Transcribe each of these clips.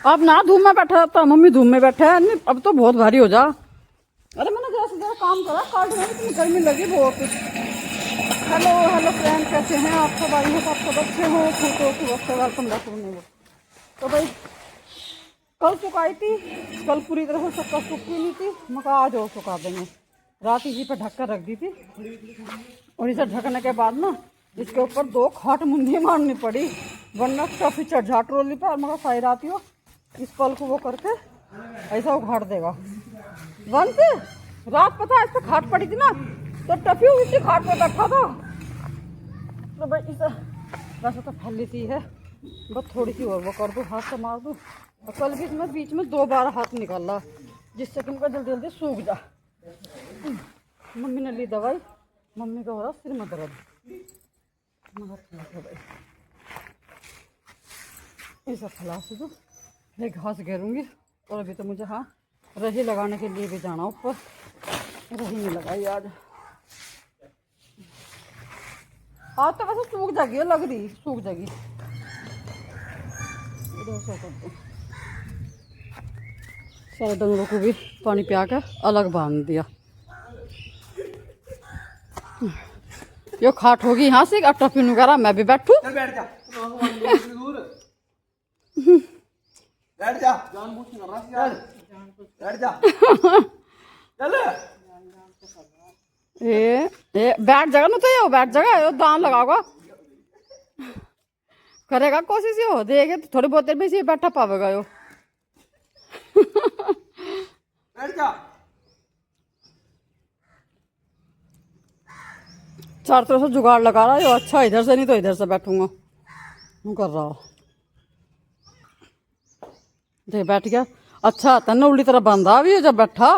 अब ना धूप में बैठा था, मम्मी धूप में बैठा है। नहीं अब तो बहुत भारी हो जा। अरे मैंने जैसे जरा काम करा काट में, इतनी गर्मी लगी बहुत। हेलो हेलो फ्रेंड, कैसे हैं आप सब? आई हो आप सब अच्छे हो, खुद हो कि वक्त वेलकम बैक नहीं हो। तो भाई कल सुखाई थी, कल पूरी तरह से सबका सूखी नहीं थी। मैं कहा आज और सुखा देंगे। रात इसी पर ढक कर रख दी थी, और इसे ढकने के बाद ना इसके ऊपर 2 खाट मुंडी मारनी पड़ी, वरना काफी चढ़ ट्रोली पर। मगर सारी रात हो इस पल को वो करके ऐसा उखाड़ देगा। वन से रात पता है इस पर खाट पड़ी थी ना, तो टफी उसी खाट पे बैठा था। तो भाई इसे वैसे तो फैल लेती है, बस थोड़ी सी और वो कर दूँ, हाथ से मार दूँ। और कल भी इसमें बीच में 2 बार हाथ निकाला, जिससे कि उनका जल्दी जल्दी सूख जा। मम्मी ने ली दवाई, मम्मी का हो रहा सिर में दर्द। मगर ठीक है भाई, ये सब फैला से दो, फिर घास घेरूंगी। और अभी तो मुझे हाँ रही लगाने के लिए भी जाना ऊपर, रही नहीं लगाई आज। आज तो वैसे सूख जाएगी, लग रही सूख जाएगी। सारे डंगरों को भी पानी पिया के अलग बांध दिया। यो खाट होगी यहाँ से, अब टफिन वगैरह मैं भी बैठू। बैठ जा, बैठ जा, बैठ जा, चल। ये बैठ जाएगा ना, तो ये बैठ जाएगा, ये दान लगाओगा, करेगा कोशिश। ये हो देखे तो थोड़ी बहुत देर में इसे बैठा पावेगा यो। बैठ जा। चार तरफ से जुगाड़ लगा रहा है यो। अच्छा इधर से नहीं तो इधर से बैठूंगा, हूँ कर रहा हो। देख बैठ गया। अच्छा तन्ने उल्टी तरह बंधा भी है जब बैठा।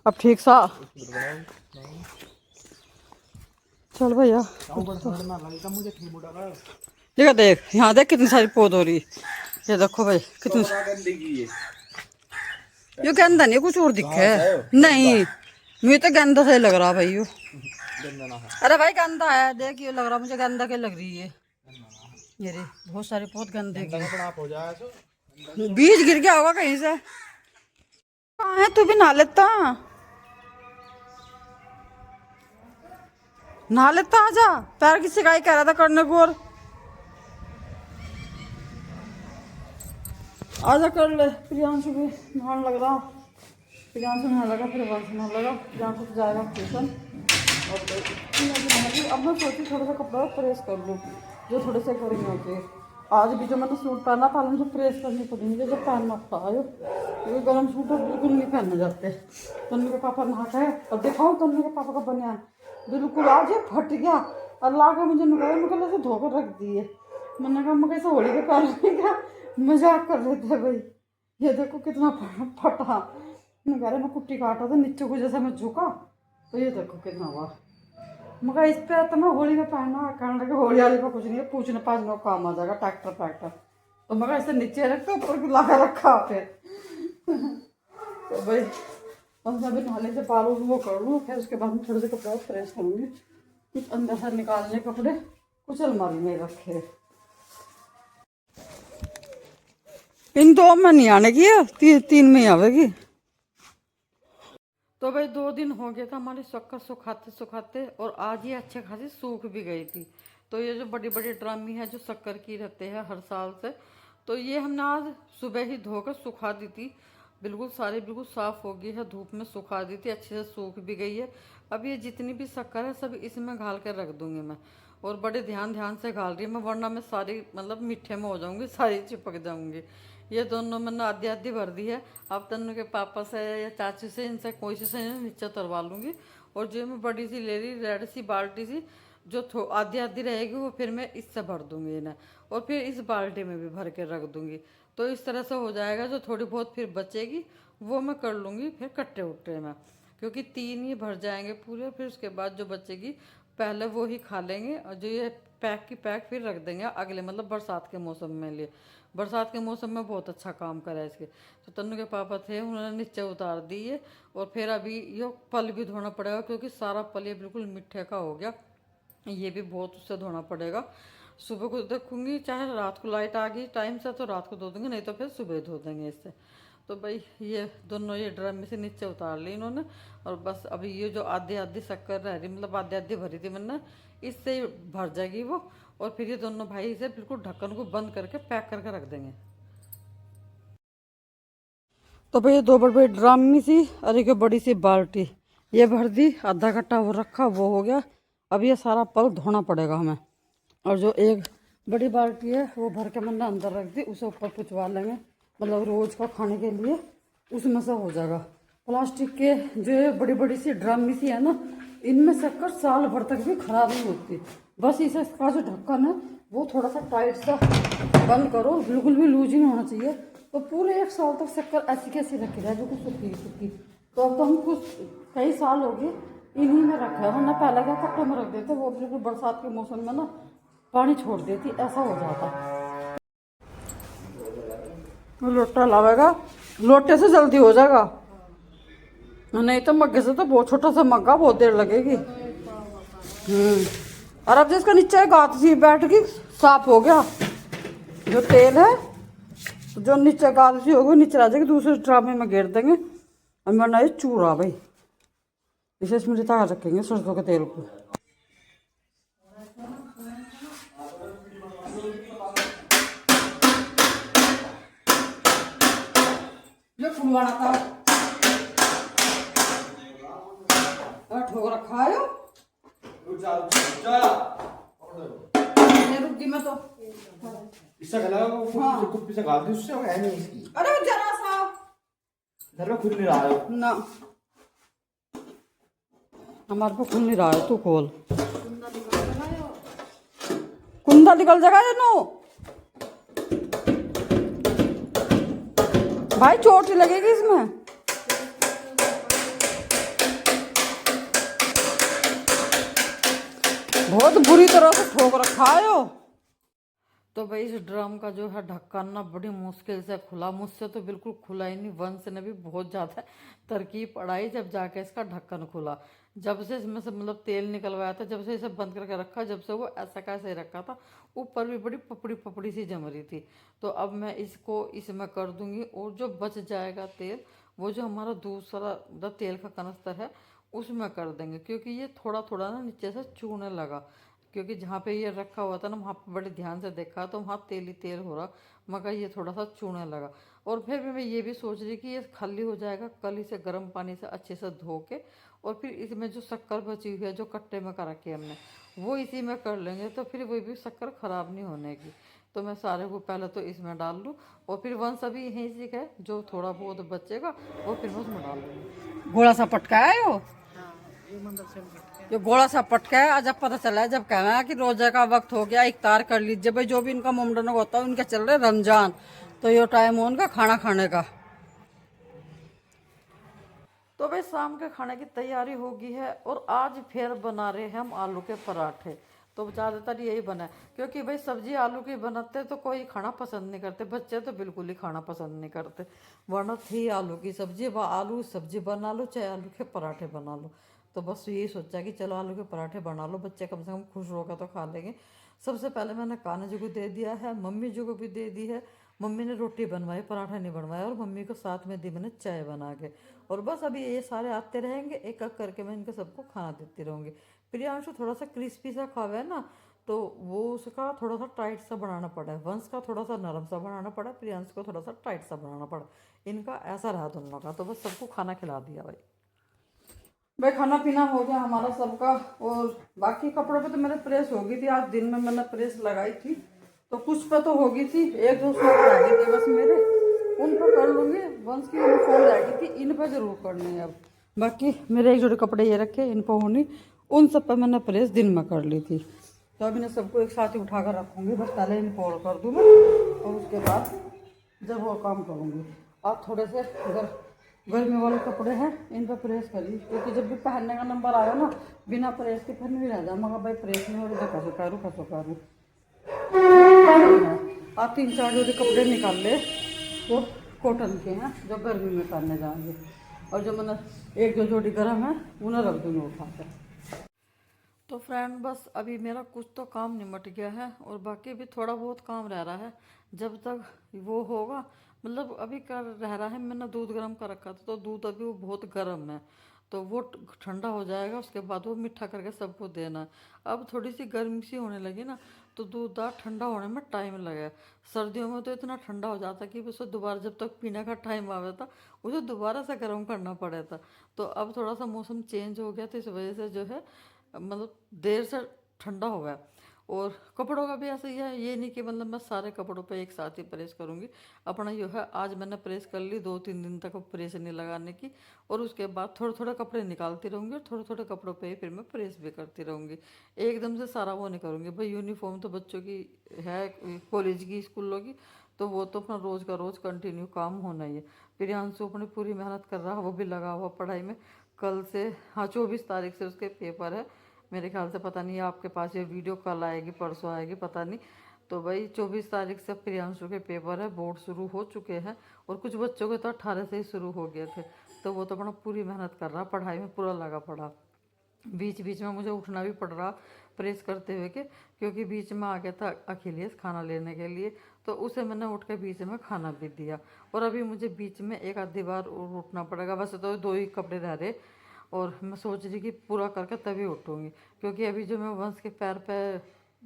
अब ठीक सा चल भैया। देखा देख यहाँ देख कितनी सारी पौध हो रही। ये देखो भाई कितनी ये गंदा नहीं, कुछ और दिखे नहीं। मुझे तो गंदा सही लग रहा भाई यो। अरे भाई गंदा है, देख ये लग रहा मुझे गंदा के लग रही है। ये रे बहुत सारे पौध गंदे के, बीज गिर गया होगा कहीं से। कहाँ है तू भी नहा लेता, नहा लेता आजा। पैर की सिकाई कह रहा था करने को, और आजा कर ले। प्रियांशु भी नहाने लग रहा, प्रियांशु नहा लगा, फिर वंश नहा लगा। प्रियांशु तो जाएगा ट्यूशन। और अब मैं सोची थोड़ा सा कपड़ा प्रेस कर लूँ, जो थोड़े से करेंगे होते। आज भी जो मैंने सूट पहना था मुझे प्रेस करनी पड़ेगी, जो पहनना था आयो, क्योंकि गर्म सूट बिल्कुल नहीं पहनने जाते। तन्नू के पापा नहाते हैं, और दिखाओ तन्नू के पापा का बनियान बिल्कुल आज ये फट गया। अल्लाह का मुझे निकल ऐसे धोकर रख दिए। मैंने कहा मैं कैसे होली के पहनने का मजाक कर रहे थे भाई। ये देखो कितना फटा। मैं कह रहा मैं कुट्टी काटा था नीचे को, जैसे मैं झुका तो ये देखो कितना हुआ। मगर इस पे तो मैं होली में पहना, कहने लगे होली वाली पे कुछ नहीं है, पूछने पाछने का काम आ जाएगा, ट्रैक्टर ट्रैक्टर। तो मगर ऐसे नीचे रखते ऊपर की लगा रखा फिर। तो भाई बस अभी नाले से पालो वो कर लूँ, फिर उसके बाद में थोड़े से कपड़े फ्रेश करूँगी। कुछ अंदर से निकालने कपड़े कुछ अलमारी में रखे। इन 2 में नहीं आने की है, 3 में आवेगी। तो भाई 2 दिन हो गया था हमारी शक्कर सुखाते सुखाते, और आज ये अच्छे खासी सूख भी गई थी। तो ये जो बड़ी बड़ी ड्रामी है जो शक्कर की रहते हैं हर साल से, तो ये हमने आज सुबह ही धोकर सुखा दी थी। बिल्कुल सारी बिल्कुल साफ़ हो गई है, धूप में सुखा दी थी, अच्छे से सूख भी गई है। अब ये जितनी भी शक्कर है सब इसमें घाल कर रख दूँगी मैं, और बड़े ध्यान ध्यान से घाल रही मैं, वरना मैं सारी मतलब मीठे में हो जाऊँगी, सारी चिपक जाऊँगी। ये दोनों मैंने आधी आधी भर दी है। अब तन्नू के पापा से या चाचू से, इनसे कोई से नीचे उतरवा लूँगी। और जो मैं बड़ी सी ले रही रेड सी बाल्टी सी, जो आधी आधी रहेगी वो फिर मैं इससे भर दूँगी इन्हें, और फिर इस बाल्टी में भी भर के रख दूँगी। तो इस तरह से हो जाएगा। जो थोड़ी बहुत फिर बचेगी वो मैं कर लूँगी फिर कट्टे उट्टे में, क्योंकि 3 ही भर जाएंगे पूरे। फिर उसके बाद जो बचेगी पहले वो ही खा लेंगे, और जो ये पैक की पैक फिर रख देंगे अगले मतलब बरसात के मौसम में लिए। बरसात के मौसम में बहुत अच्छा काम करा है इसके। तो तन्नू के पापा थे, उन्होंने नीचे उतार दिए। और फिर अभी ये पल भी धोना पड़ेगा, क्योंकि सारा पल ये बिल्कुल मिट्टे का हो गया। ये भी बहुत उससे धोना पड़ेगा। सुबह को देखूंगी, चाहे रात को लाइट आ गई टाइम से तो रात को धो देंगे, नहीं तो फिर सुबह धो देंगे इससे। तो भाई ये दोनों ये ड्रम में से नीचे उतार ली इन्होंने। और बस अभी ये जो आधी आधी शक्कर रह रही, मतलब आधी आधी भरी थी मैंने, इससे ही भर जाएगी वो। और फिर ये दोनों भाई इसे बिल्कुल ढक्कन को बंद करके पैक करके रख देंगे। तो भाई ये दो बड़े बड़े ड्रम में सी और एक बड़ी सी बाल्टी ये भर दी, आधा कट्टा वो रखा, वो हो गया। अब ये सारा पल धोना पड़ेगा हमें। और जो एक बड़ी बाल्टी है वो भर के मैंने अंदर रख दी, उसे ऊपर पुचवा लेंगे, मतलब रोज का खाने के लिए उसमें से हो जाएगा। प्लास्टिक के जो ये बड़ी बड़ी सी ड्रम में सी है ना, इनमें शक्कर साल भर तक भी खराब नहीं होती। बस इसे इसका जो ढक्कन है वो थोड़ा सा टाइट सा बंद करो, बिल्कुल भी लूज ही नहीं होना चाहिए। तो पूरे 1 साल तक शक्कर ऐसी कैसी रखी रहे, बिल्कुल सूखी सूखी। तो अब तो हम कुछ कई साल हो गए इन्हीं में रखा है, वरना पहले क्या कट्टे में रख देते, वो बिल्कुल बरसात के मौसम में ना पानी छोड़ देती, ऐसा हो जाता। लोटा लावेगा, लोटे से जल्दी हो जाएगा, नहीं तो मग्गे से तो बहुत छोटा सा मग्गा, बहुत देर लगेगी। और अब जिसका नीचे गात सी बैठ गई, साफ हो गया। जो तेल है जो नीचे गात सी होगी नीचे आ जाएगी, दूसरे ड्रामे में घेर देंगे। और मैंने ये चूरा भाई, इसे इसमें रिता रखेंगे सरसों के तेल को। ये फुलवाना था ठोक रखा है। रुक गई मैं तो इससे गला को हाँ। कुप्पी से गाल दी उससे है नहीं इसकी। अरे वो जरा सा घर में खुल नहीं रहा है ना, हमारे पे खुल नहीं रहा है, तू खोल। कुंदा निकल जाएगा ये नो भाई, चोट ही लगेगी इसमें। बहुत बुरी तरह से ठोक रखा है यो। तो भाई इस ड्रम का जो है ढक्कन ना बड़ी मुश्किल से खुला, मुझसे तो बिल्कुल खुला ही नहीं। वंश ने भी बहुत ज़्यादा तरकीब पढ़ाई जब जाके इसका ढक्कन खुला। जब से इसमें से मतलब तेल निकलवाया था, जब से इसे बंद करके रखा, जब से वो ऐसा कैसे रखा था, ऊपर भी बड़ी पपड़ी पपड़ी सी जम रही थी। तो अब मैं इसको इसमें कर दूंगी, और जो बच जाएगा तेल वो जो हमारा दूसरा तेल का कनस्तर है उसमें कर देंगे। क्योंकि ये थोड़ा थोड़ा ना नीचे से चूने लगा, क्योंकि जहाँ पे ये रखा हुआ था ना वहाँ पे बड़े ध्यान से देखा तो वहाँ तेल ही तेल हो रहा, मगर ये थोड़ा सा चूने लगा। और फिर भी मैं ये भी सोच रही कि ये खाली हो जाएगा, कल इसे गर्म पानी से अच्छे से धो के और फिर इसमें जो शक्कर बची हुई है जो कट्टे में कर रखी है हमने, वो इसी में कर लेंगे, तो फिर वो भी शक्कर ख़राब नहीं होने की। तो मैं सारे को पहले तो इसमें डाल लूँ, और फिर वंश अभी यहीं सीखे, जो थोड़ा बहुत बचेगा वो फिर मैं उसमें डाल लूँगी। गोला सा पटका है जो गोला सा पटका है। जब पता चला है, जब कहना है कि रोजा का वक्त हो गया, इफ्तार कर लीजिए भाई, जो भी इनका मुमडन होता है उनके चल रहे रमजान, तो ये टाइम हो उनका खाना खाने का। तो भाई शाम के खाने की तैयारी हो गई है, और आज फिर बना रहे हैं हम आलू के पराठे। तो ज़्यादातर यही बना है, क्योंकि भाई सब्जी आलू की बनाते तो कोई खाना पसंद नहीं करते, बच्चे तो बिल्कुल ही खाना पसंद नहीं करते। वरना थी आलू की सब्जी, व आलू सब्जी बना लो चाहे आलू के पराठे बना लो। तो बस यही सोचा कि चलो आलू के पराठे बना लो, बच्चे कम से कम खुश होकर तो खा लेंगे। सबसे पहले मैंने कान्हा जी को दे दिया है, मम्मी जी को भी दे दी है। मम्मी ने रोटी बनवाई, पराठा नहीं बनवाया, और मम्मी को साथ में दी मैंने चाय बना के। और बस अभी ये सारे आते रहेंगे, एक एक करके मैं इनको सबको खाना देती रहूँगी। प्रियांशु थोड़ा सा क्रिस्पी सा खावे ना, तो वो उसका थोड़ा सा टाइट सा बनाना पड़ा है। वंश का थोड़ा सा नरम सा बनाना पड़ा, प्रियांशु को थोड़ा सा टाइट सा बनाना पड़ा। इनका ऐसा रहा दोनों का। तो बस सबको खाना खिला दिया भाई। भाई खाना पीना हो गया हमारा सबका, और बाकी कपड़ों पे तो मेरे प्रेस हो गई थी, आज दिन में मैंने प्रेस लगाई थी, तो कुछ पे तो हो गई थी, 1-2 सूट रह गए थे बस मेरे, उन पर कर लूँगी। वंश की यूनिफॉर्म रह गई थी, इन पर जरूर करनी है अब। बाकी मेरे एक जोड़े कपड़े ये रखे, इन पर होनी, उन सब पर मैंने प्रेस दिन में कर ली थी। तो अभी मैं सबको एक साथ ही उठा कर रखूँगी, बस पहले इन फोल्ड कर दूँ मैं, और उसके बाद जब वो काम करूँगी। आप थोड़े से अगर गर्मी वाले कपड़े हैं इन पर प्रेस करिए, क्योंकि जब भी पहनने का नंबर आया ना, बिना प्रेस के फिर नहीं रह जाए, मगर भाई प्रेस नहीं हो रही, कसो करूँ। आप 3-4 जोड़ी कपड़े निकाल ले, वो कॉटन के हैं जो गर्मी में पहनने जाएंगे, और जो मैंने 1-2 जोड़ी गर्म है उन्हें रख दूँगी उठा कर। तो फ्रेंड बस अभी मेरा कुछ तो काम निमट गया है और बाकी भी थोड़ा बहुत काम रह रहा है। जब तक वो होगा, मतलब अभी कर रह रहा है, मैंने दूध गर्म कर रखा था तो दूध अभी वो बहुत गर्म है, तो वो ठंडा हो जाएगा, उसके बाद वो मीठा करके सबको देना है। अब थोड़ी सी गर्मी सी होने लगी ना, तो दूध दार ठंडा होने में टाइम लगे। सर्दियों में तो इतना ठंडा हो जाता कि उसे दोबारा जब तक पीने का टाइम आया था उसे दोबारा से गर्म करना पड़ा था। तो अब थोड़ा सा मौसम चेंज हो गया तो इस वजह से जो है मतलब देर से ठंडा हो गया। और कपड़ों का भी ऐसा ही है, ये नहीं कि मतलब मैं सारे कपड़ों पे एक साथ ही प्रेस करूँगी। अपना ये है, आज मैंने प्रेस कर ली, 2-3 दिन तक प्रेस नहीं लगाने की, और उसके बाद थोड़े थोड़े कपड़े निकालती रहूँगी और थोड़े थोड़े कपड़ों पे ही फिर मैं प्रेस भी करती रहूँगी। एकदम से सारा वो नहीं करूँगी भाई। यूनिफॉर्म तो बच्चों की है, कॉलेज की, स्कूलों की, तो वो तो अपना रोज़ का रोज़ कंटिन्यू काम होना ही है। प्रियांशु अपनी पूरी मेहनत कर रहा है, वो भी लगा हुआ पढ़ाई में। कल से, हाँ 24 तारीख से उसके पेपर है मेरे ख्याल से। पता नहीं आपके पास ये वीडियो कल आएगी परसों आएगी पता नहीं। तो भाई 24 तारीख से प्रियांशु के पेपर है, बोर्ड शुरू हो चुके हैं, और कुछ बच्चों के तो 18 से ही शुरू हो गए थे। तो वो तो अपना पूरी मेहनत कर रहा, पढ़ाई में पूरा लगा पड़ा। बीच बीच में मुझे उठना भी पड़ रहा प्रेस करते हुए के, क्योंकि बीच में आ गया था अखिलेश खाना लेने के लिए, तो उसे मैंने उठ के बीच में खाना भी दिया। और अभी मुझे बीच में एक आधी बार उठना पड़ेगा, वैसे तो 2 ही कपड़े रह रहे, और मैं सोच रही कि पूरा करके तभी उठूँगी, क्योंकि अभी जो मैं वंश के पैर पे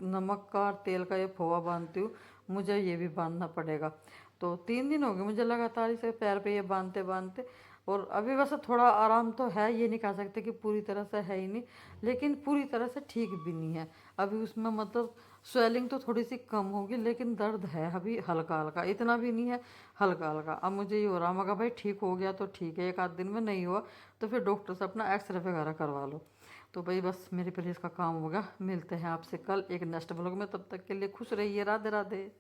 नमक का और तेल का ये फोवा बांधती हूँ, मुझे ये भी बांधना पड़ेगा। तो 3 दिन हो गए मुझे लगातार इसे पैर पे ये बांधते बांधते। और अभी वैसे थोड़ा आराम तो है, ये नहीं कह सकते कि पूरी तरह से है ही नहीं, लेकिन पूरी तरह से ठीक भी नहीं है। अभी उसमें मतलब स्वेलिंग तो थोड़ी सी कम होगी, लेकिन दर्द है अभी हल्का हल्का, इतना भी नहीं है, हल्का हल्का। अब मुझे ये हो रहा, मगर भाई ठीक हो गया तो ठीक है, एक आध दिन में नहीं हुआ तो फिर डॉक्टर से अपना एक्सरे वगैरह करवा लो। तो भाई बस मेरी प्रेस का काम होगा। मिलते हैं आपसे कल एक नेक्स्ट ब्लॉग में, तब तक के लिए खुश रहिए, राधे राधे।